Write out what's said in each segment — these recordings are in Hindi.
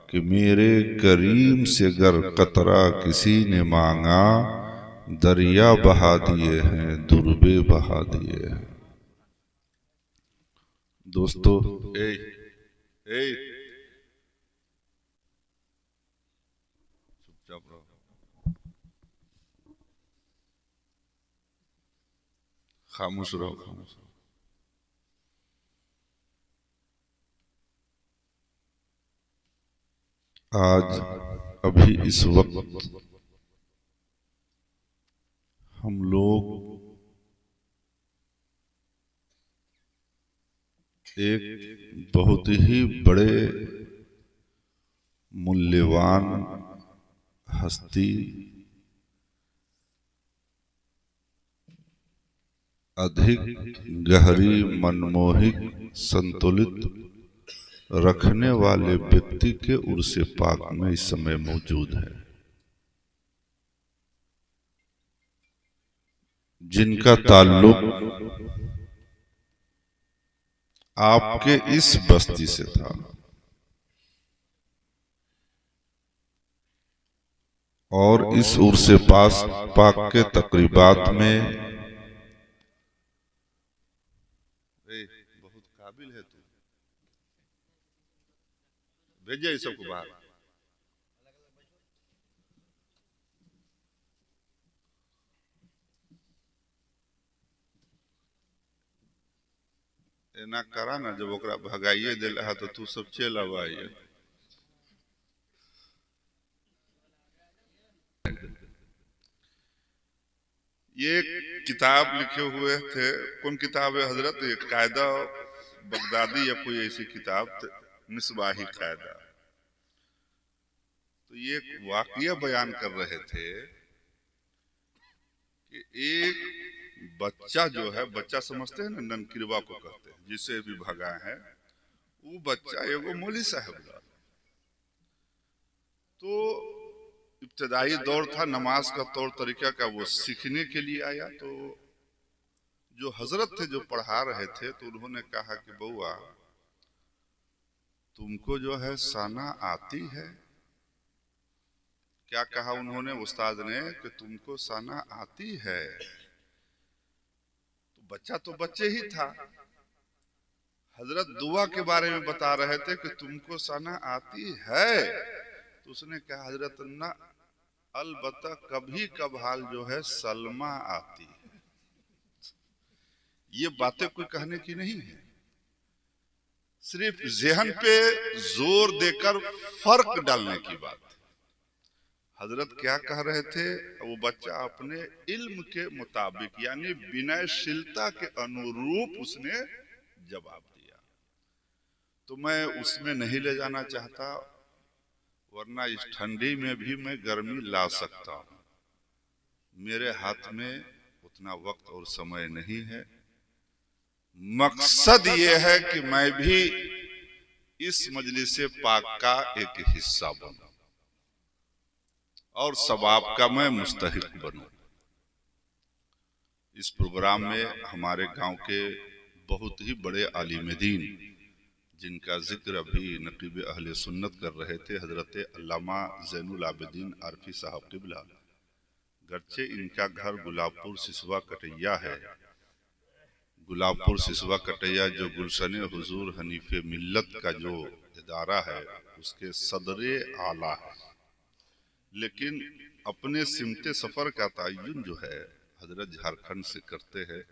कि मेरे करीम से गर कतरा किसी ने मांगा, दरिया बहा दिए हैं, दुर्बे बहा दिए हैं। दोस्तों, चुपचाप रहो, खामोश रहो, खामोश रहो। आज अभी इस वक्त हम लोग एक बहुत ही बड़े मूल्यवान हस्ती, अधिक गहरी, मनमोहिक, संतुलित रखने वाले व्यक्ति के उर्स पाक में इस समय मौजूद है, जिनका ताल्लुक आपके इस बस्ती से था और इस उर्स पाक के तकरीबात में बहुत काबिल है तू, भेजे सबको बाहर। ना करा ना, जब ओकरा भगाइए दिला है तो तू सब चल आवाइए। ये किताब लिखे हुए थे, कौन किताब है हजरत? ये कायदा बगदादी या कोई ऐसी किताब, मिसबाही कायदा। तो ये वाकया बयान कर रहे थे कि एक बच्चा जो है, बच्चा समझते हैं ना, ननकिरवा को कहते हैं, जिसे भी भगा है, वो बच्चा एगो मौली साहब का। तो इब्तदाई दौर था, नमाज का तौर तरीका का, वो सीखने के लिए आया। तो जो हजरत थे जो पढ़ा रहे थे, तो उन्होंने कहा कि बउआ, तुमको जो है साना आती है? क्या कहा उन्होंने, उस्ताद ने, कि तुमको साना आती है? तो बच्चा तो बच्चे ही था। हजरत दुआ के बारे में बता रहे थे कि तुमको साना आती है। तो उसने कहा, हजरत ना, अलबत्ता कभी कभार जो है सलमा आती है। ये बातें कोई कहने की नहीं है, सिर्फ ज़हन पे जोर देकर फर्क डालने की बात। हजरत क्या कह रहे थे? वो बच्चा अपने इल्म के मुताबिक, यानी विनयशीलता के अनुरूप उसने जवाब दिया। तो मैं उसमें नहीं ले जाना चाहता, वरना इस ठंडी में भी मैं गर्मी ला सकता हूं। मेरे हाथ में उतना वक्त और समय नहीं है। मकसद ये है कि मैं भी इस मजलिस पाक का एक हिस्सा बनूं और सवाब का मैं मुस्तहिक बनूं। इस प्रोग्राम में हमारे गांव के बहुत ही बड़े आलिम दीन, जिनका जिक्र अभी नकीब अहले सुन्नत कर रहे थे, हजरत अल्लामा ज़ैनुल आबिदीन आरफी साहब क़िबला, गर्चे इनका घर गुलाबपुर सिसवा कटैया है। गुलाबपुर सिसवा कटैया जो गुलशन हुजूर हनीफे मिल्लत का जो इदारा है, उसके सदरे आला है। लेकिन अपने सिमते सफर का तयन जो है हजरत झारखंड से करते हैं,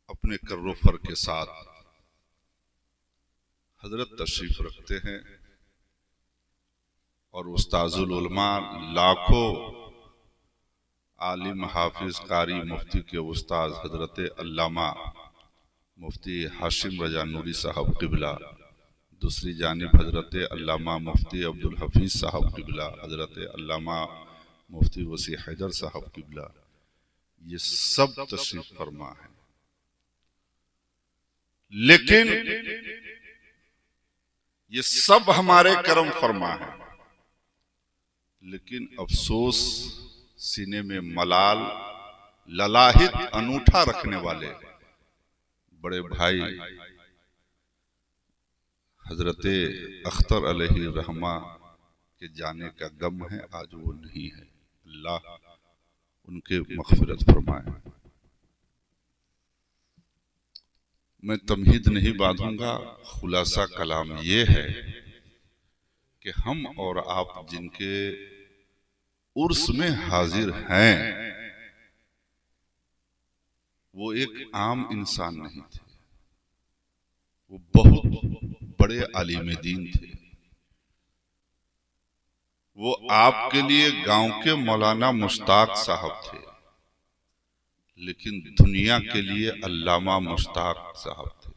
अपने कर्रोफर के साथ हजरत तशरीफ रखते हैं और उस्ताजुल उलमा, लाखों आलिम, हाफिज, कारी, मुफ्ती के उस्ताद हजरत अल्लामा मुफ्ती हाशिम रजा नूरी साहब क़िबला, दूसरी जानिब हजरत अल्लामा मुफ्ती अब्दुल हफीज साहब क़िबला, हजरत अल्लामा मुफ्ती वसी हैदर साहब क़िबला, ये सब तशरीफ फरमा है। लेकिन ये सब हमारे करम फरमा है। लेकिन अफसोस, सीने में मलाल, ललाहित, अनूठा रखने वाले बड़े भाई हजरत अख्तर अलैहि रहमा के जाने का गम है, आज वो नहीं है। अल्लाह उनके मग़फ़िरत फरमाए। मैं तमहीद नहीं बांधूंगा, खुलासा कलाम ये है कि हम और आप जिनके उर्स में हाजिर हैं वो एक आम इंसान नहीं थे, वो बहुत बड़े आलिम दीन थे। वो आपके लिए गांव के मौलाना मुश्ताक साहब थे, लेकिन दुनिया के लिए अल्लामा मुश्ताक साहब थे,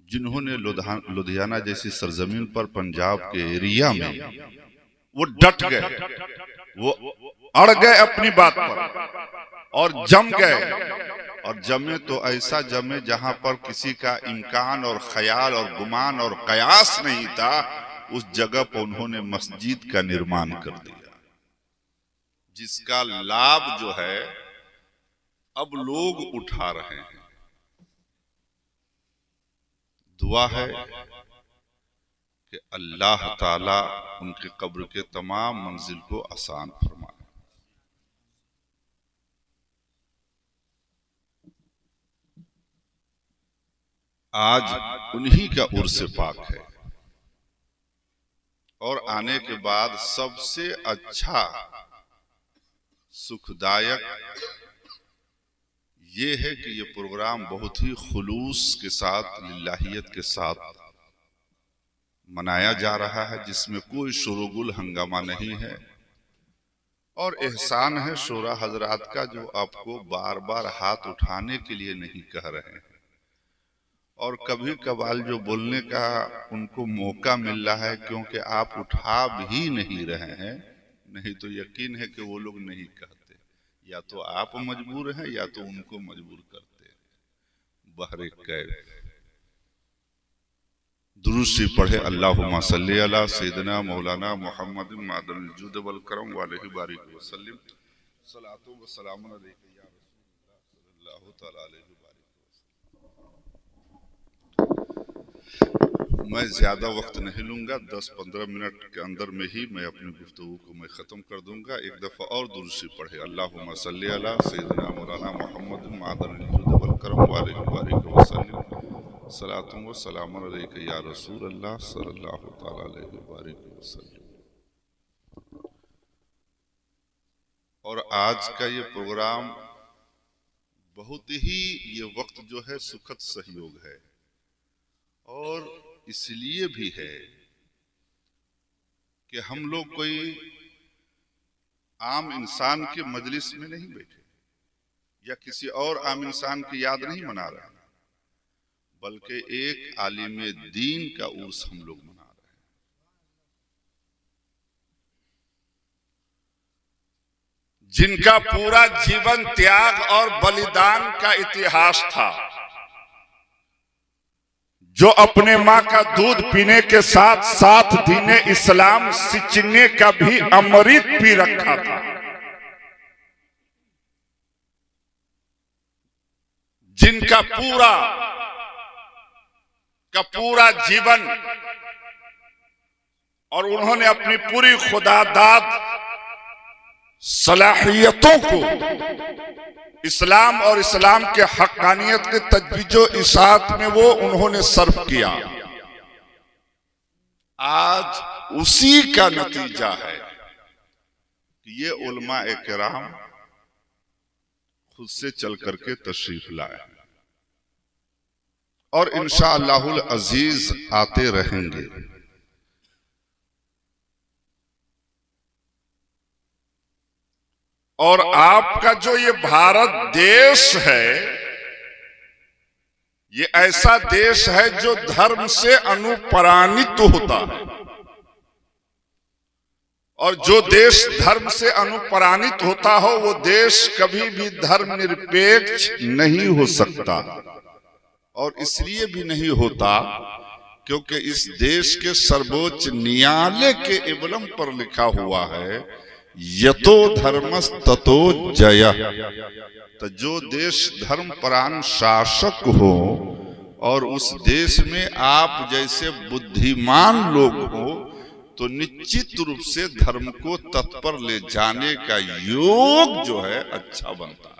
जिन्होंने लुधियाना जैसी सरजमीन पर पंजाब के एरिया में वो डट गए, वो अड़ गए अपनी बात पर और जम गए। और जमे तो ऐसा जमे जहां पर किसी का इम्कान और ख्याल और गुमान और कयास नहीं था, उस जगह पर उन्होंने मस्जिद का निर्माण कर दिया, जिसका लाभ जो है अब लोग उठा रहे हैं। दुआ है कि अल्लाह ताला उनके कब्र के तमाम मंजिल को आसान फरमाए। आज उन्हीं का उर्स पाक है और आने के बाद सबसे अच्छा सुखदायक ये है कि ये प्रोग्राम बहुत ही खुलूस के साथ, लिल्लाहियत के साथ मनाया जा रहा है, जिसमें कोई शोरगुल हंगामा नहीं है। और एहसान है शोरा हजरात का, जो आपको बार बार हाथ उठाने के लिए नहीं कह रहे हैं, और कभी कभार जो बोलने का उनको मौका मिल रहा है, क्योंकि आप उठा भी नहीं रहे हैं। नहीं तो यकीन है कि वो लोग नहीं कहते, या तो आप मजबूर हैं या तो उनको मजबूर करते हैं। बहरे कैफ दुरूद से पढ़े अल्लाहुम्मा सल्ली अला सय्यिदना मौलाना मुहम्मद मादल जुद वल करम वालैहि बारिक वसल्लम सलातो व सलाम अलैका या रसूलल्लाह सल्लल्लाहु तआला अलैहि बारिक वसल्लम। मैं ज्यादा वक्त नहीं लूंगा, 10-15 मिनट के अंदर में ही मैं अपनी गुफ्तगू को मैं खत्म कर दूंगा। एक दफा और दुरूद से पढ़े अल्लाहुम्मा सल्ली अला सय्यिदना मौलाना मुहम्मद मादल जुद वल करम वालैहि बारिक वसल्लम सलातो व सलाम अलैका या रसूलल्लाह सल्लल्लाहु तआला अलैहि बारिक वसल्लम। और आज का ये प्रोग्राम बहुत ही, ये वक्त जो है सुखद सहयोग है, और इसलिए भी है कि हम लोग कोई आम इंसान के मजलिस में नहीं बैठे या किसी और आम इंसान की याद नहीं मना रहे, बल्कि एक आलिम दीन का उर्स हम लोग मना रहे हैं, जिनका पूरा जीवन त्याग और बलिदान का इतिहास था, जो अपने माँ का दूध पीने के साथ साथ दीने इस्लाम सींचने का भी अमृत पी रखा था, जिनका पूरा जीवन और उन्होंने अपनी पूरी खुदादाद सलाहियतों को इस्लाम और इस्लाम के हक्कानियत के तजवीजो इशाअत में वो उन्होंने सर्व किया। आज उसी का नतीजा है कि ये उलमा-ए किराम खुद से चल करके तशरीफ लाए और इंशाअल्लाहुल अजीज आते रहेंगे। और आपका जो ये भारत देश है, ये ऐसा देश है जो धर्म से अनुप्राणित होता है, और जो देश धर्म से अनुप्राणित होता हो वो देश कभी भी धर्मनिरपेक्ष नहीं हो सकता। और इसलिए भी नहीं होता क्योंकि इस देश के सर्वोच्च न्यायालय के एवलम पर लिखा हुआ है यतो धर्मस ततो जय। तो जो देश धर्मपरायण शासक हो और उस देश में आप जैसे बुद्धिमान लोग हो तो निश्चित रूप से धर्म को तत्पर ले जाने का योग जो है अच्छा बनता है।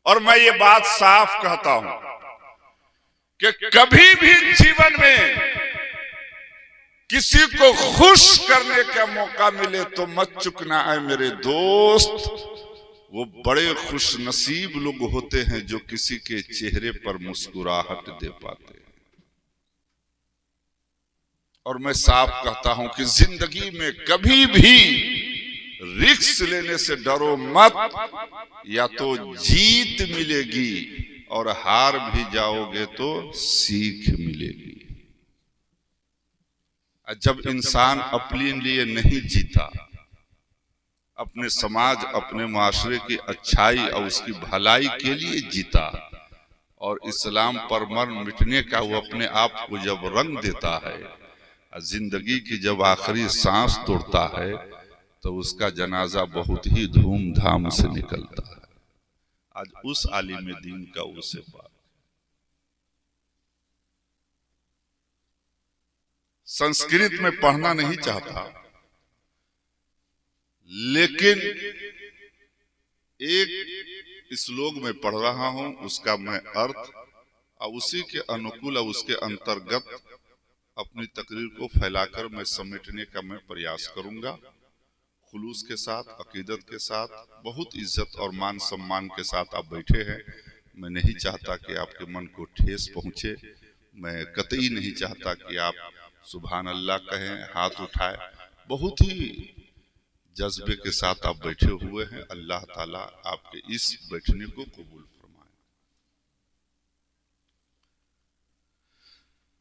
और मैं ये बात साफ कहता हूं कि कभी भी जीवन में किसी को खुश करने का मौका मिले तो मत चुकना है मेरे दोस्त। वो बड़े खुश नसीब लोग होते हैं जो किसी के चेहरे पर मुस्कुराहट दे पाते हैं। और मैं साफ कहता हूं कि जिंदगी में कभी भी रिस्क लेने से डरो मत, या तो जीत मिलेगी और हार भी जाओगे तो सीख मिलेगी। जब इंसान अपने लिए नहीं जीता, अपने समाज अपने माशरे की अच्छाई और उसकी भलाई के लिए जीता और इस्लाम पर मर मिटने का वो अपने आप को जब रंग देता है, जिंदगी की जब आखिरी सांस तोड़ता है तो उसका जनाजा बहुत ही धूमधाम से निकलता है। आज उस आलिम दीन का उसे पार संस्कृत में पढ़ना नहीं चाहता, लेकिन एक श्लोक में पढ़ रहा हूं, उसका मैं अर्थ और उसी के अनुकूल और उसके अंतर्गत अपनी तकरीर को फैलाकर मैं समेटने का मैं प्रयास करूंगा। खुलूस के साथ, अकीदत के साथ, बहुत इज्जत और मान सम्मान के साथ आप बैठे हैं। मैं नहीं चाहता कि आपके मन को ठेस पहुंचे। मैं कतई नहीं चाहता कि आप सुभान अल्लाह कहें, हाथ उठाए। बहुत ही जज्बे के साथ आप बैठे हुए हैं। अल्लाह ताला आपके इस बैठने को कबूल फरमाए।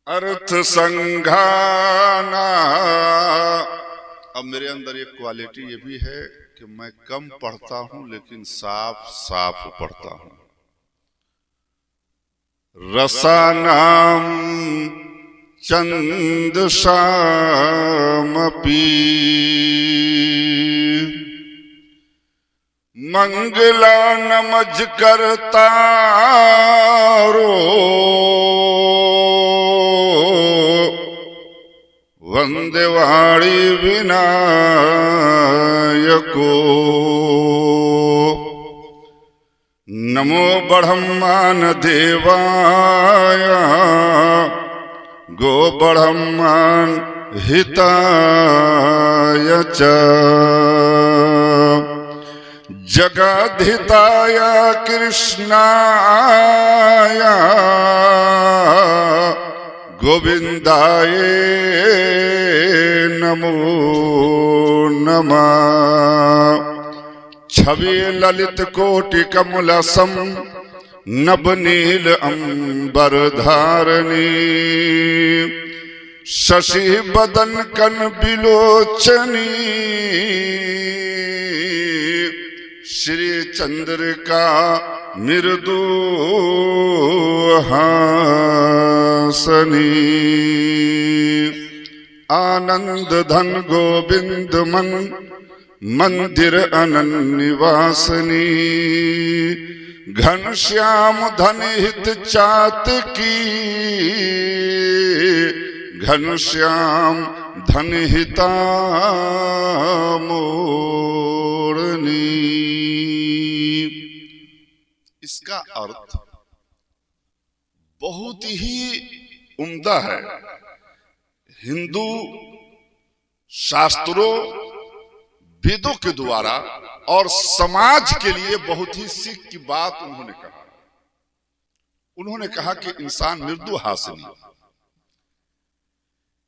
अर्थ संघाना। अब मेरे अंदर एक क्वालिटी ये भी है कि मैं कम पढ़ता हूं लेकिन साफ साफ पढ़ता हूं। रसानाम चंद शामपी मंगला नमज करता रो वंदेवाणी विनायको नमो ब्रह्मान देवाया गो ब्रह्मान हिताय च जगद्धिताय कृष्णाय गोविंदाय नमो नमः। छवि ललित कोटि कमलसम नवनील अंबर धारणी शशि बदन कन बिलोचनी श्री चंद्रिका मृदु हासनी आनंद धन गोविंद मन मंदिर अनन्यवासनी घनश्याम धन हित चात की घनश्याम धन हिता मोरनी। इसका अर्थ बहुत ही उम्दा है। हिंदू शास्त्रों वेदों के द्वारा और समाज के लिए बहुत ही सीख की बात उन्होंने कहा। उन्होंने कहा कि इंसान मृदु हासिनी,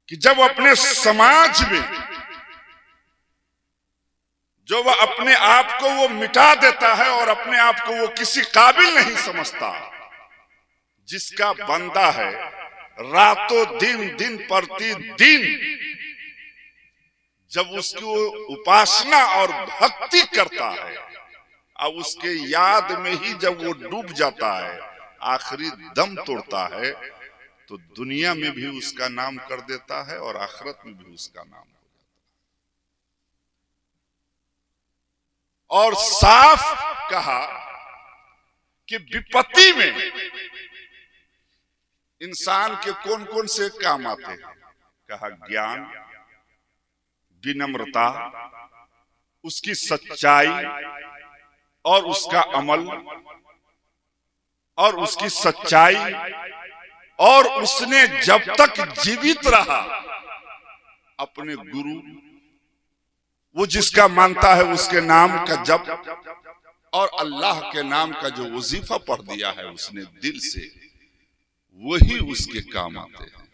कि जब अपने समाज में जो वह अपने आप को वो मिटा देता है और अपने आप को वो किसी काबिल नहीं समझता, जिसका बंदा है रातों दिन दिन प्रतिदिन जब उसकी उपासना और भक्ति करता है और उसके याद में ही जब वो डूब जाता है, आखिरी दम तोड़ता है, तो दुनिया में भी उसका नाम कर देता है और आखिरत में भी उसका नाम हो जाता है। और साफ कहा कि विपत्ति में इंसान के कौन कौन से काम आते हैं? कहा ज्ञान, विनम्रता, उसकी सच्चाई और उसका अमल, और उसकी सच्चाई, और उसने जब तक जीवित रहा अपने गुरु, वो जिसका मानता है उसके नाम का जप, और अल्लाह के नाम का जो वजीफा पढ़ दिया है उसने दिल से, वही उसके काम आते हैं।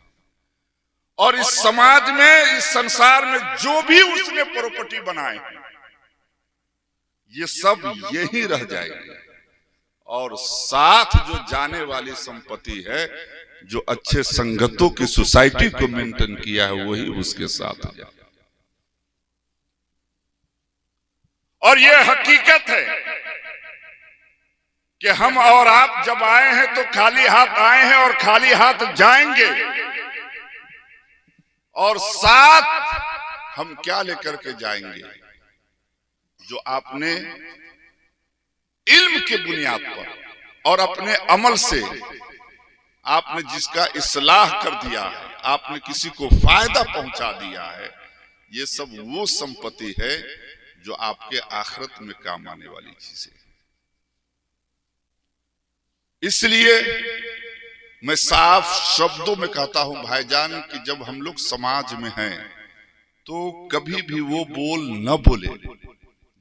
और इस समाज में, इस संसार में जो भी उसने प्रॉपर्टी बनाए हैं, ये सब यही रह जाएगी। और साथ जो जाने वाली संपत्ति है, जो अच्छे संगतों की सोसाइटी को मेंटेन किया है, वही उसके साथ जाए। और ये हकीकत है कि हम और आप जब आए हैं तो खाली हाथ आए हैं और खाली हाथ जाएंगे। और साथ हम क्या लेकर के जाएंगे? जो आपने इल्म के बुनियाद पर और अपने अमल से आपने जिसका इस्लाह कर दिया है, आपने किसी को फायदा पहुंचा दिया है, ये सब वो संपत्ति है जो आपके आखिरत में काम आने वाली चीज है। इसलिए मैं साफ शब्दों में कहता हूं भाईजान कि जब हम लोग समाज में हैं तो कभी भी वो बोल न बोले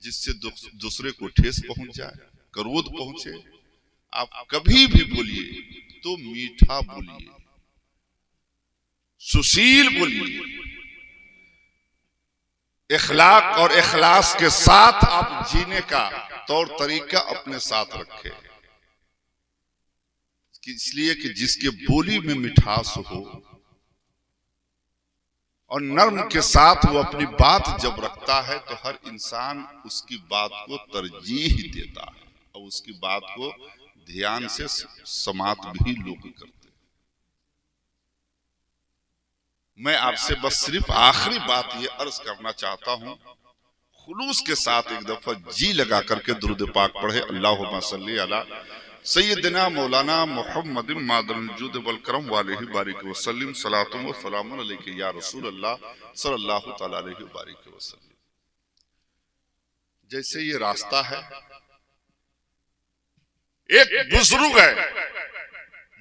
जिससे दूसरे को ठेस पहुंच जाए, क्रोध पहुंचे। आप कभी भी बोलिए तो मीठा बोलिए, सुशील बोलिए, इखलाक और इखलास के साथ आप जीने का तौर तरीका अपने साथ रखें। इसलिए कि जिसके बोली में मिठास हो और नर्म के साथ वो अपनी बात जब रखता है तो हर इंसान उसकी बात को तरजीह देता है और उसकी बात को ध्यान से समात भी लोग करते हैं। मैं आपसे बस सिर्फ आखिरी बात ये अर्ज करना चाहता हूं, खुलूस के साथ एक दफा जी लगा करके दुरूद पाक पढ़े। अल्लाहुम्मा सल्ली अला सय्यदना मौलाना मुहम्मद मादरुल वल करम वालेहि बारिक वसल्लम सलातुम व सलामुन अलैका या रसूल अल्लाह सल्लल्लाहु तआला अलैहि बारिक वसल्लम। जैसे ये रास्ता है, एक बुजुर्ग है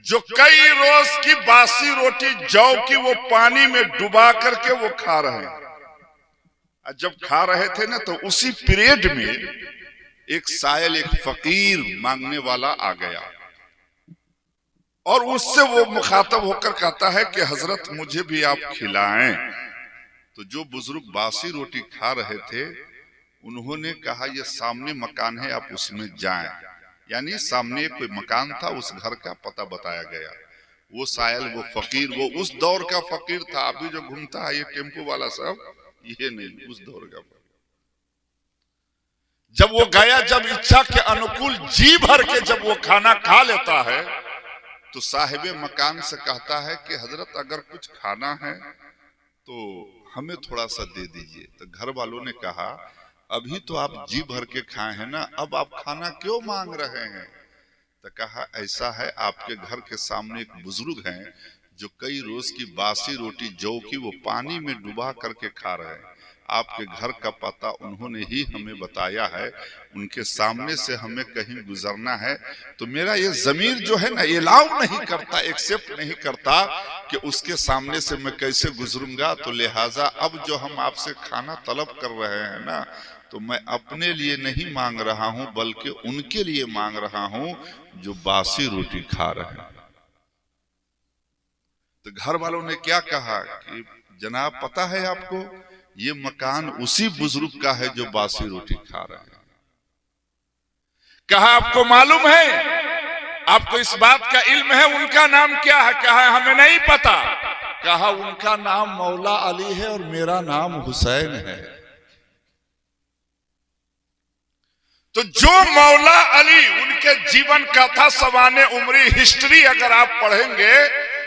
जो कई रोज की बासी रोटी जौ की वो पानी में डुबा करके वो खा रहे हैं। जब खा रहे थे ना तो उसी पीरियड में एक सायल, एक फकीर मांगने वाला आ गया और उससे वो मुखातब होकर कहता है कि हजरत मुझे भी आप खिलाएं। तो जो बुजुर्ग बासी रोटी खा रहे थे उन्होंने कहा ये सामने मकान है, आप उसमें जाएं। यानी सामने कोई मकान था, उस घर का पता बताया गया। वो सायल, वो फकीर, वो उस दौर का फकीर था। अभी जो घूमता है ये टेम्पो वाला सब, ये नहीं, उस दौर का। जब वो गया, जब इच्छा के अनुकूल जी भर के जब वो खाना खा लेता है तो साहिबे मकान से कहता है कि हजरत अगर कुछ खाना है तो हमें थोड़ा सा दे दीजिए। तो घर वालों ने कहा अभी तो आप जी भर के खाए हैं ना, अब आप खाना क्यों मांग रहे हैं? तो कहा ऐसा है, आपके घर के सामने एक बुजुर्ग हैं जो कई रोज की बासी रोटी जौ की वो पानी में डुबा करके खा रहे हैं। आपके घर का पता उन्होंने ही हमें बताया है, उनके सामने से हमें कहीं गुजरना है। तो मेरा ये ज़मीर जो है ना, ये अलाउ नहीं करता, एक्सेप्ट नहीं करता कि उसके सामने से मैं कैसे गुजरूंगा। तो लिहाजा अब जो हम आपसे खाना तलब कर रहे हैं ना, तो मैं अपने लिए नहीं मांग रहा हूं बल्कि उनके लिए मांग रहा हूं जो बासी रोटी खा रहे हैं। तो घर वालों ने क्या कहा कि जनाब पता है आपको, ये मकान उसी बुजुर्ग का है जो बासी रोटी खा रहे हैं। कहा आपको मालूम है, आपको इस बात का इल्म है उनका नाम क्या है? कहा हमें नहीं पता। कहा उनका नाम मौला अली है और मेरा नाम हुसैन है। तो जो मौला अली, उनके जीवन कथा, सवाने उम्री, हिस्ट्री अगर आप पढ़ेंगे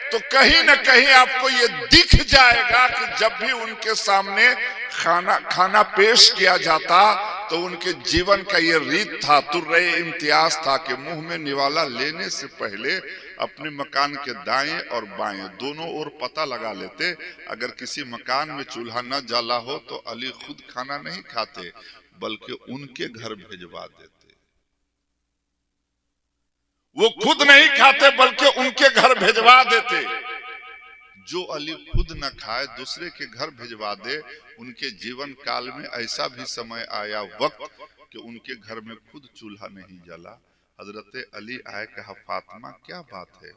तो कहीं ना कहीं आपको ये दिख जाएगा कि जब भी उनके सामने खाना पेश किया जाता तो उनके जीवन का ये रीत था, तुर्रे इम्तियाज था कि मुंह में निवाला लेने से पहले अपने मकान के दाएं और बाएं दोनों ओर पता लगा लेते। अगर किसी मकान में चूल्हा न जला हो तो अली खुद खाना नहीं खाते बल्कि उनके घर भिजवा देते। वो खुद नहीं खाते बल्कि उनके घर भिजवा देते। जो अली खुद न खाए दूसरे के घर भिजवा दे। उनके जीवन काल में ऐसा भी समय आया वक्त कि उनके घर में खुद चूल्हा नहीं जला। हजरत अली आए, कहा फातिमा क्या बात है,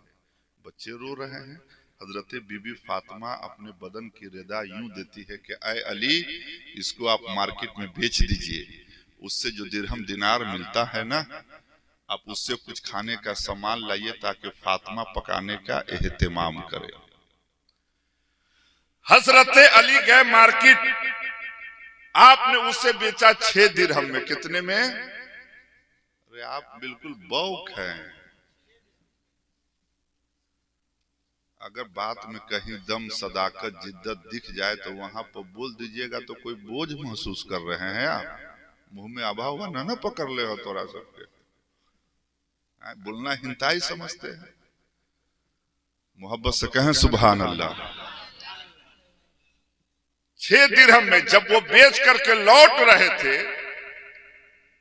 बच्चे रो रहे हैं। हजरत बीबी फातिमा अपने बदन की रिदा यूं देती है कि ऐ अली, इसको आप मार्केट में बेच दीजिए, उससे जो दिरहम दिनार मिलता है ना, आप उससे कुछ खाने का सामान लाइए ताकि फातिमा पकाने का एहतमाम करे। हजरत अली गए मार्केट, आपने उसे बेचा 6 दिरहम में। कितने में? अरे आप बिल्कुल बौक हैं। अगर बात में कहीं दम, सदाकत, जिद्दत दिख जाए तो वहां पर बोल दीजिएगा तो कोई बोझ महसूस कर रहे हैं आप। मुंह में आभा हुआ ना पकड़ ले हो तोरा सबके। बोलना हिंताई समझते हैं। मोहब्बत से कहें सुभान अल्लाह। 6 दिरहम में जब वो बेच करके लौट रहे थे,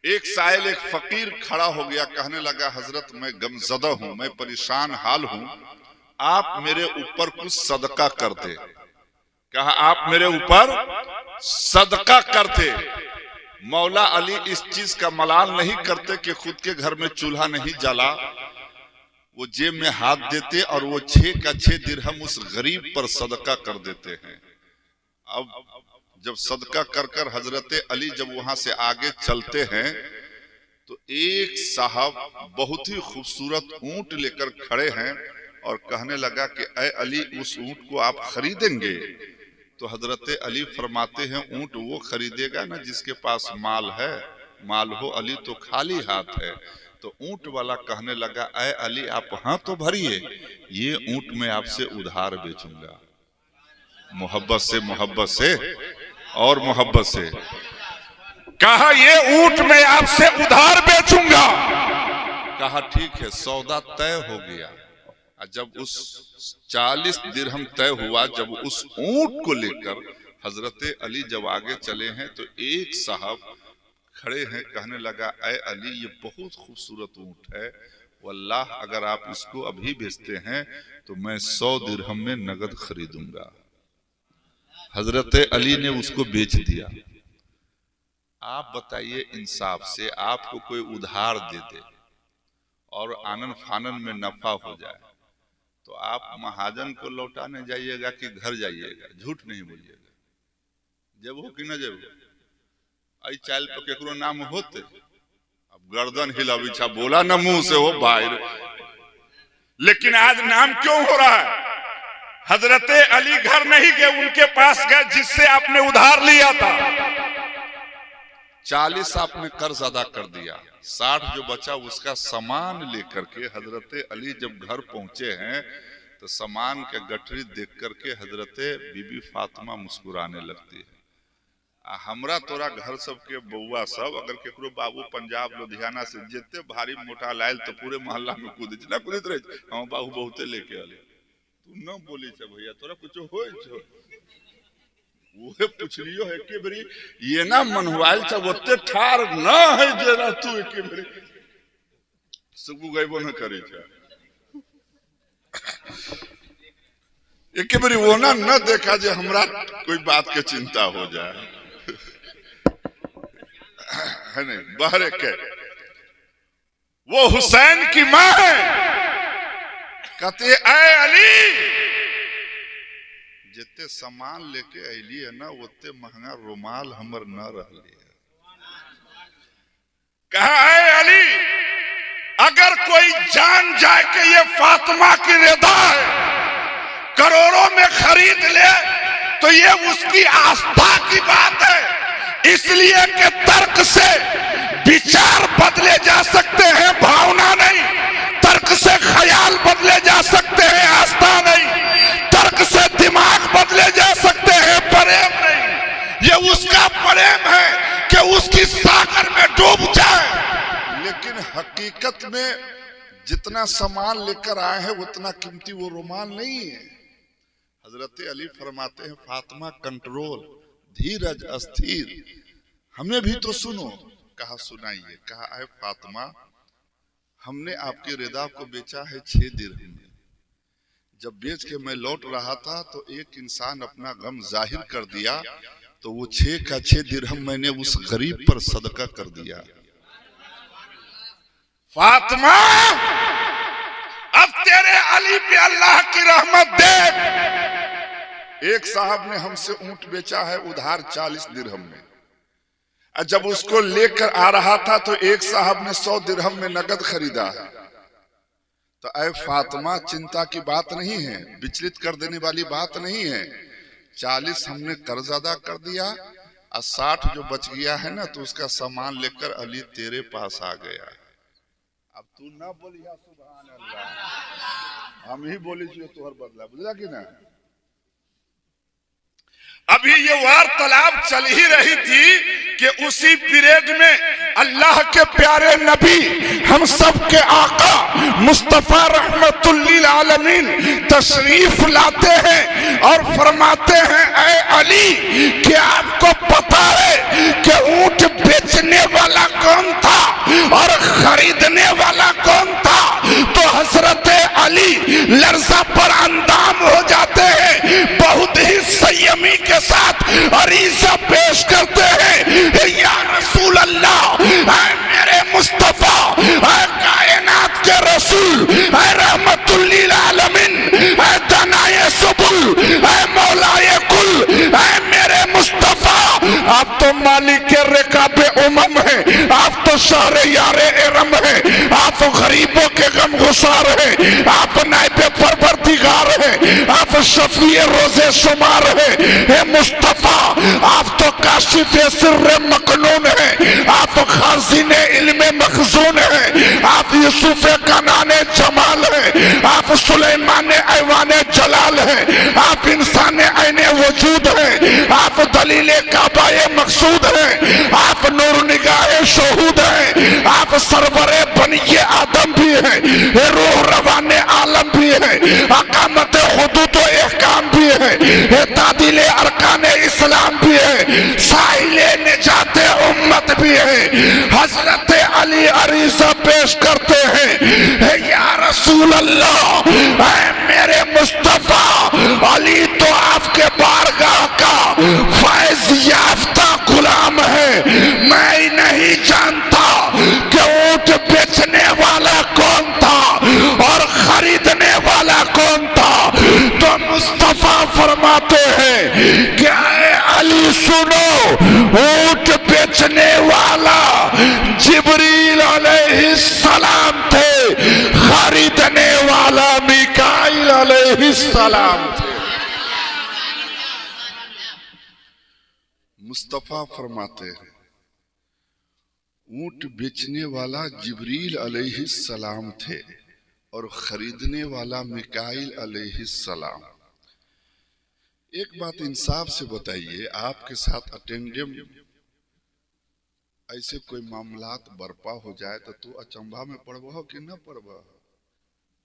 एक साइल, एक फकीर खड़ा हो गया, कहने लगा हजरत मैं गमज़दा हूं, मैं परेशान हाल हूं, आप मेरे ऊपर कुछ सदका कर दे। कहा आप मेरे ऊपर सदका करते। मौला अली इस चीज का मलाल नहीं करते कि खुद के घर में चूल्हा नहीं जला। वो जेब में हाथ देते और वो 6 का 6 दिरहम उस गरीब पर सदका कर देते हैं। अब जब सदका कर कर हजरत अली जब वहां से आगे चलते हैं तो एक साहब बहुत ही खूबसूरत ऊंट लेकर खड़े हैं और कहने लगा कि ऐ अली, उस ऊंट को आप खरीदेंगे? तो हजरत अली फरमाते हैं ऊंट वो खरीदेगा ना जिसके पास माल है, माल हो अली तो खाली हाथ है। तो ऊंट वाला कहने लगा ऐ अली आप हाथ तो भरिए, ये ऊंट मैं आपसे उधार बेचूंगा। मोहब्बत से और मोहब्बत से कहा ये ऊंट मैं आपसे उधार बेचूंगा। कहा ठीक है, सौदा तय हो गया। जब उस 40 दिरहम तय हुआ, जब उस ऊंट को लेकर हजरत अली जब आगे चले हैं तो एक साहब खड़े हैं, कहने लगा ऐ अली ये बहुत खूबसूरत ऊंट है, वल्लाह अगर आप इसको अभी बेचते हैं तो मैं 100 दिरहम में नगद खरीदूंगा। हजरत अली ने उसको बेच दिया। आप बताइए इंसाफ से, आपको कोई उधार दे दे और आनन फानन में नफा हो जाए तो आप महाजन को लौटाने जाइएगा कि घर जाइएगा? झूठ नहीं बोलिएगा। जब हो कि न जब आई चाल पर केकरो नाम होते, अब गर्दन हिलावी छा बोला न मुंह से हो बाहर। लेकिन आज नाम क्यों हो रहा है? हजरत अली घर नहीं गए, उनके पास गए जिससे आपने उधार लिया था। 40 आपने कर्ज अदा कर दिया, 60 जो बचा उसका सामान लेकर के हजरत अली जब घर पहुंचे हैं तो सामान के गठरी देख करके हजरत बीबी फातिमा मुस्कुराने लगती है। हमरा तोरा घर सबके बउआ सब अगर केकरो बाबू पंजाब लुधियाना से जेते भारी मोटा लायल तो पूरे मोहल्ला में कूदित ना कूदित रहे, हम बाबू बहुते लेके आले। तू न बोली छे भैया तोरा कुछ होय छो, वो पुछलियो है के बरी ये ना मनवाइल छ ओते ठार न है जेना तू के बरी सबू गइबो न करी छ। एक बरी वो ना न देखा जे हमरा कोई बात के चिंता हो जाए है नहीं। बहरे के वो हुसैन की मां है, कहते ऐ अली जिते सामान लेके अली है ना उतने महंगा रुमाल हमर न रहली है। कहा ऐ अली अगर कोई जान जाए कि ये फातिमा की रिदा है, करोड़ों में खरीद ले तो ये उसकी आस्था की बात है, इसलिए कि तर्क से विचार बदले जा सकते हैं, भावना नहीं। तर्क से ख्याल बदले जा सकते हैं, आस्था नहीं। तर्क से दिमाग बदले जा सकते हैं, प्रेम नहीं। ये उसका प्रेम है कि उसकी सागर में डूब जाए। लेकिन हकीकत हकीकत में जितना सामान लेकर आए हैं उतना कीमती वो रुमाल नहीं है। हजरत अली फरमाते हैं, फातिमा कंट्रोल, धीरज, अस्थिर, हमें भी तो सुनो। कहा सुनाइए। कहा, अरे फातिमा, हमने आपकी रिदा को बेचा है 6 दिरहम में। जब बेच के मैं लौट रहा था तो एक इंसान अपना गम जाहिर कर दिया, तो वो 6 का 6 दिरहम मैंने उस गरीब पर सदका कर दिया। फातिमा, अब तेरे अली पे अल्लाह की रहमत देख। एक साहब ने हमसे ऊंट बेचा है उधार 40 दिरहम में। जब उसको लेकर आ रहा था तो एक साहब ने 100 दिरहम में नगद खरीदा है। तो ऐ फातिमा, चिंता की बात नहीं है, विचलित कर देने वाली बात नहीं है। 40 हमने कर्ज अदा कर दिया और 60 जो बच गया है ना, तो उसका सामान लेकर अली तेरे पास आ गया। अब तू ना बोलिया सुभान अल्लाह, हम ही बोली तोहर बदला, बुझला कि ना। अभी ये वार्तालाप चल ही रही थी कि उसी पीरियड में अल्लाह के प्यारे नबी, हम सब के आका मुस्तफा रहमतुल लिल आलमीन तशरीफ लाते हैं और फरमाते हैं, ऐ अली, क्या आपको पता है कि ऊंट बेचने वाला कौन था और खरीदने वाला कौन था? तो हजरत अली लर्जा पर अंदाम हो जाते हैं, बहुत ही संयमी के साथ अरीज़ा पेश करते हैं, या रसूल अल्लाह, मेरे मुस्तफा, कायनात के रसूल, रहमतुल लिल आलमीन, दनाए सुबुल, मौलाए कुल, मेरे मुस्तफा, आप तो मालिक के रिकाबे उमम है, आप तो शहरे यारे इरम है, आप गरीबों के गम गुसार है, आप नाइबे परवरदिगार है, आप शफीए रोजे शुमार है। हे मुस्तफा, आप तो काशिफे सिर्रे मकनून है, आप खाज़िने इल्मे मखज़ून है, आप यूसुफे कनाने जमाल है, आप सुलेमाने ऐवाने जलाल है, आप इंसाने ऐने वजूद है, आप दलीले काबाए मकसूद है, आप नूर निगाहे शहूद है, आप सरवरे बनिए आदम भी है, रूह रवाने आलम भी है, अकामत हुदूद व एहकाम भी है, तादिले अरकाने इस्लाम भी है, साइले निजाते उम्मत भी है। हजरत अली अरीज़ा पेश करते हैं, या रसूल अल्लाह, मेरे मुस्तफा, अली तो आपके बारगाह का फैज याफ्ता गुलाम है, मैं नहीं जानता कि ऊंट बेचने वाला कौन था और खरीदने वाला कौन था। तो मुस्तफा फरमाते हैं, क्या अली सुनो, ऊंट बेचने वाला जिब्रील अलैहिस्सलाम थे, खरीदने वाला मिकाईल अलैहिस्सलाम थे। मुस्तफा फरमाते हैं, ऊंट बेचने वाला जिब्रील अलैहिस्सलाम थे और खरीदने वाला मिकाईल अलैहिस्सलाम। एक बात इंसाफ से बताइए, आपके साथ अटेंडेम ऐसे कोई मामलात बर्पा हो जाए तो तू अचंभा में पड़बह कि न पड़बह?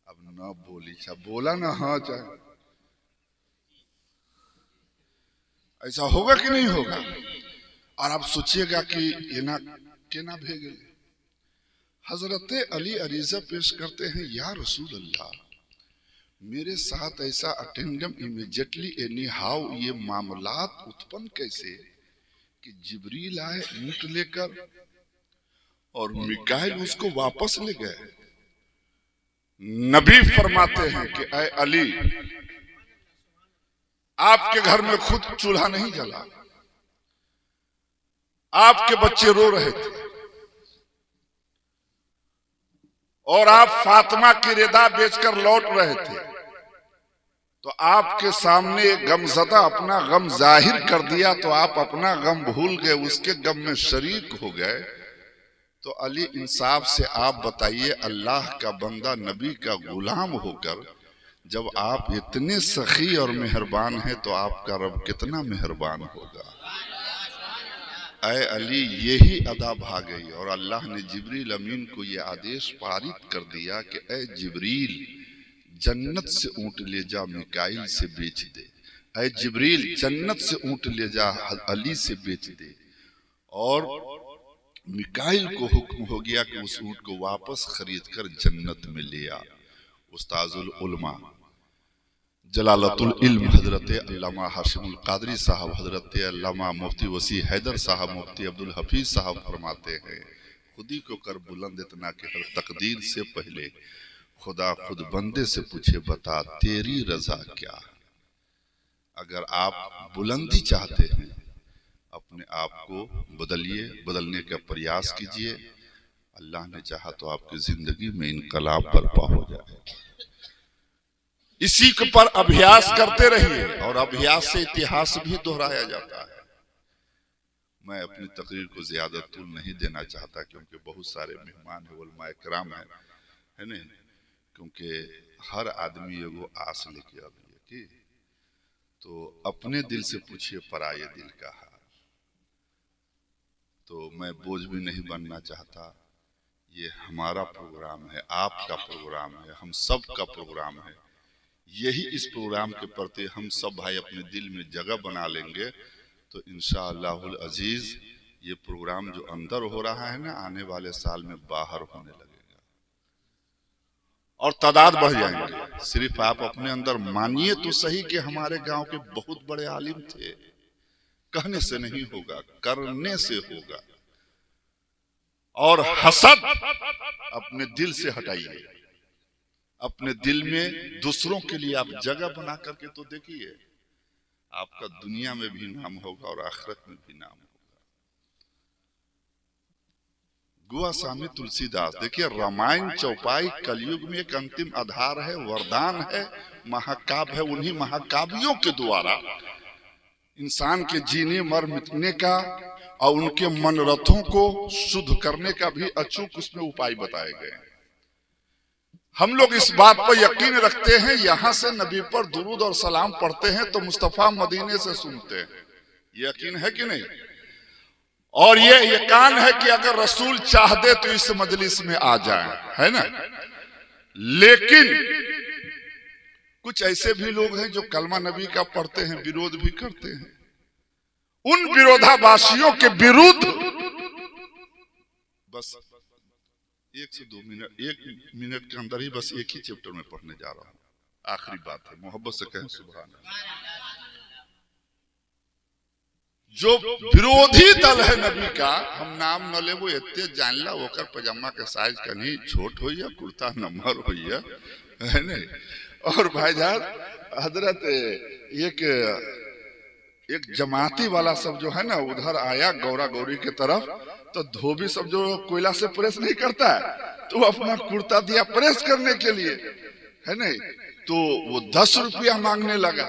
अब न बोली, बोला ना, हाँ चाहे ऐसा होगा कि नहीं होगा? और आप सोचिएगा कि ये ना केना भेगे। हजरत अली अरीज़ा पेश करते हैं, या रसूल अल्लाह, मेरे साथ ऐसा अटेंडम इमीडिएटली एनी हाउ, ये मामलात उत्पन्न कैसे कि जिब्रील आए ऊंट लेकर और मिकाईल उसको वापस ले गए। नबी फरमाते हैं कि ऐ अली, आपके घर में खुद चूल्हा नहीं जला, आपके बच्चे रो रहे थे और आप फातिमा की रिदा बेचकर लौट रहे थे, तो आपके सामने गमज़दा अपना गम जाहिर कर दिया, तो आप अपना गम भूल गए, उसके गम में शरीक हो गए। तो अली, इंसाफ से आप बताइए, अल्लाह का बंदा, नबी का गुलाम होकर जब आप इतने सखी और मेहरबान हैं, तो आपका रब कितना मेहरबान होगा। ऐ अली यही अदा भा गई और अल्लाह ने जिब्रील अमीन को यह आदेश पारित कर दिया कि ऐ जिब्रील जन्नत से ऊंट ले जा मिकाइल से बेच दे। ऐ जिब्रील जन्नत से ऊंट ले जा अली से बेच दे। और मिकाइल को हुक्म हो गया कि उस ऊंट को वापस खरीद कर जन्नत में ले आ। उस्ताजुल उलमा जलालतुल इल्म हजरत अल्लामा हाशिमुल कादरी साहब, हजरत अल्लामा मुफ्ती वसी हैदर साहब, मुफ्ती अब्दुल हफीज साहब फरमाते हैं, खुदी को कर बुलंद इतना कि हर तकदीर से पहले खुदा खुद बंदे से पूछे बता तेरी रजा क्या। अगर आप बुलंदी चाहते हैं अपने आप को बदलिए, बदलने का प्रयास कीजिए। अल्लाह ने चाहा तो आपकी जिंदगी में इनकलाब बर्पा हो जाए। इसी के पर अभ्यास करते रहिए और अभ्यास से इतिहास भी दोहराया जाता है। मैं अपनी तकरीर को ज्यादा तूल नहीं देना चाहता क्योंकि बहुत सारे मेहमान है, उलमा इकराम है नहीं, क्योंकि हर आदमी एगो आस लेके अभी कि तो अपने दिल से पूछिए पराये दिल का हाल। तो मैं बोझ भी नहीं बनना चाहता। ये हमारा प्रोग्राम है, आपका प्रोग्राम है, हम सब का प्रोग्राम है। यही इस प्रोग्राम के प्रति हम सब भाई अपने दिल में जगह बना लेंगे तो इंशाअल्लाहुल अजीज ये प्रोग्राम जो अंदर हो रहा है ना, आने वाले साल में बाहर होने लगेगा और तादाद बढ़ जाएंगे। सिर्फ आप अपने अंदर मानिए तो सही कि हमारे गांव के बहुत बड़े आलिम थे। कहने से नहीं होगा, करने से होगा। और हसद अपने दिल से हटाइए। अपने दिल में दूसरों के लिए आप जगह बना करके तो देखिए, आपका दुनिया में भी नाम होगा और आखिरत में भी नाम होगा। गोवा स्वामी तुलसीदास, देखिए रामायण चौपाई कलयुग में एक अंतिम आधार है, वरदान है, महाकाव्य है। उन्हीं महाकाव्यों के द्वारा इंसान के जीने मर मिटने का और उनके मनरथों को शुद्ध करने का भी अचूक उसमें उपाय बताए गए हैं। हम लोग इस बात पर यकीन रखते हैं, यहां से नबी पर दुरूद और सलाम पढ़ते हैं तो मुस्तफा मदीने से सुनते हैं। यकीन है कि नहीं? और ये यकीन है कि अगर रसूल चाह दे तो इस मजलिस में आ जाए, है ना। लेकिन कुछ ऐसे भी लोग हैं जो कलमा नबी का पढ़ते हैं, विरोध भी करते हैं। उन विरोधाभासियों के विरुद्ध बस 1 से 2 मिनट, 1 मिनट के अंदर ही बस एक ही चैप्टर में पढ़ने जा रहा हूं। आखिरी बात है, मोहब्बत से कहें सुभान अल्लाह। जो विरोधी दल है नबी का, हम नाम न ले, वो इतने जानला होकर पजामा के साइज कहीं छोट हो या कुर्ता नंबर हो, है नहीं। और भाईजान हजरत एक जमाती वाला सब जो है ना उधर आया गौरा गौरी के तरफ, तो धोबी सब जो कोयला से प्रेस नहीं करता है तो अपना कुर्ता दिया प्रेस करने के लिए, है नहीं। तो वो 10 रुपया मांगने लगा।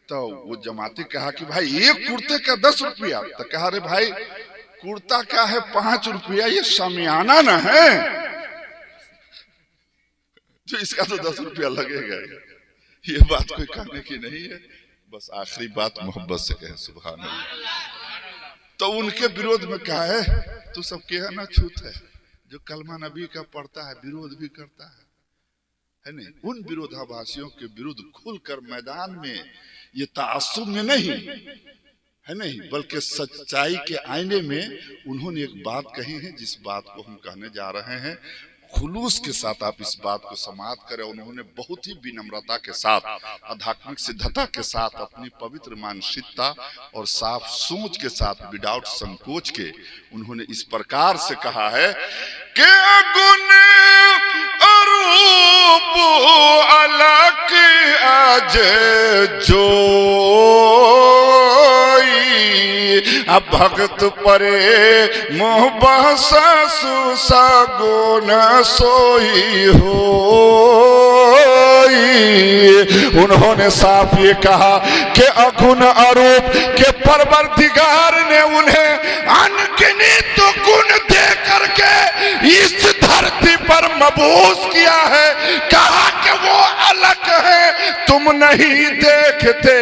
तो वो जमाती कहा कि भाई एक कुर्ते का 10 रुपया। तो कहा रे भाई कुर्ता क्या है 5 रुपया, ये शामियाना ना है जो इसका तो 10 रुपया लगेगा। ये बात कोई कहने की नहीं है। बस आखिरी बात मोहब्बत से कहे सुभान अल्लाह। तो उनके विरोध में कहा है तू सब के है ना छूत है, जो कलमा नबी का पढ़ता है विरोध भी करता है नहीं। उन विरोधाभासियों के विरुद्ध खुलकर मैदान में, ये तासुब में नहीं है नहीं, बल्कि सच्चाई के आईने में उन्होंने एक बात कही है, जिस बात को हम कहने जा रहे हैं। खुलूस के साथ आप इस बात को समाप्त करें। उन्होंने बहुत ही विनम्रता के साथ, आध्यात्मिक सिद्धता के साथ, अपनी पवित्र मानसिकता और साफ सोच के साथ, विदाउट संकोच के उन्होंने इस प्रकार से कहा है कि गुण अरूप अलग आज जो अब भक्त परे मोह बहसु सगुन सोई हो। उन्होंने साफ ये कहा कि अगुण अरूप के परवरदिगार ने उन्हें अनगिनत गुण दे करके इस धरती पर मबूस किया है। कहा कि वो अलग है तुम नहीं देखते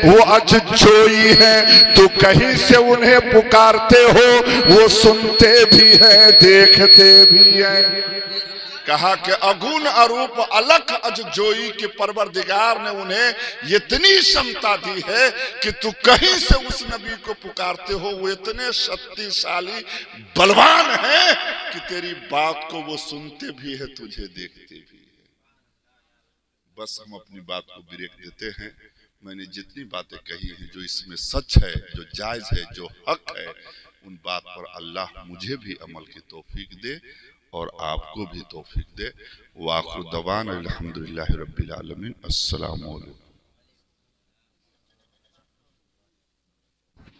वो अजजोई है, तो कहीं से उन्हें पुकारते हो, वो सुनते भी हैं देखते भी हैं। कहा कि अगुण अरूप अलख अजजोई के परवरदिगार ने उन्हें इतनी क्षमता दी है कि तू कहीं से उस नबी को पुकारते हो, वो इतने शक्तिशाली बलवान है कि तेरी बात को वो सुनते भी है, तुझे देखते भी है। बस हम अपनी बात को ब्रेक देते हैं। मैंने जितनी बातें कही हैं, जो इसमें सच है, जो जायज है, जो हक है, उन बात पर अल्लाह मुझे भी अमल की तौफीक दे और आपको भी तौफीक दे। वाखिर दवाना अल्हम्दुलिल्लाहि रब्बिल आलमीन। अस्सलामु अलैकुम।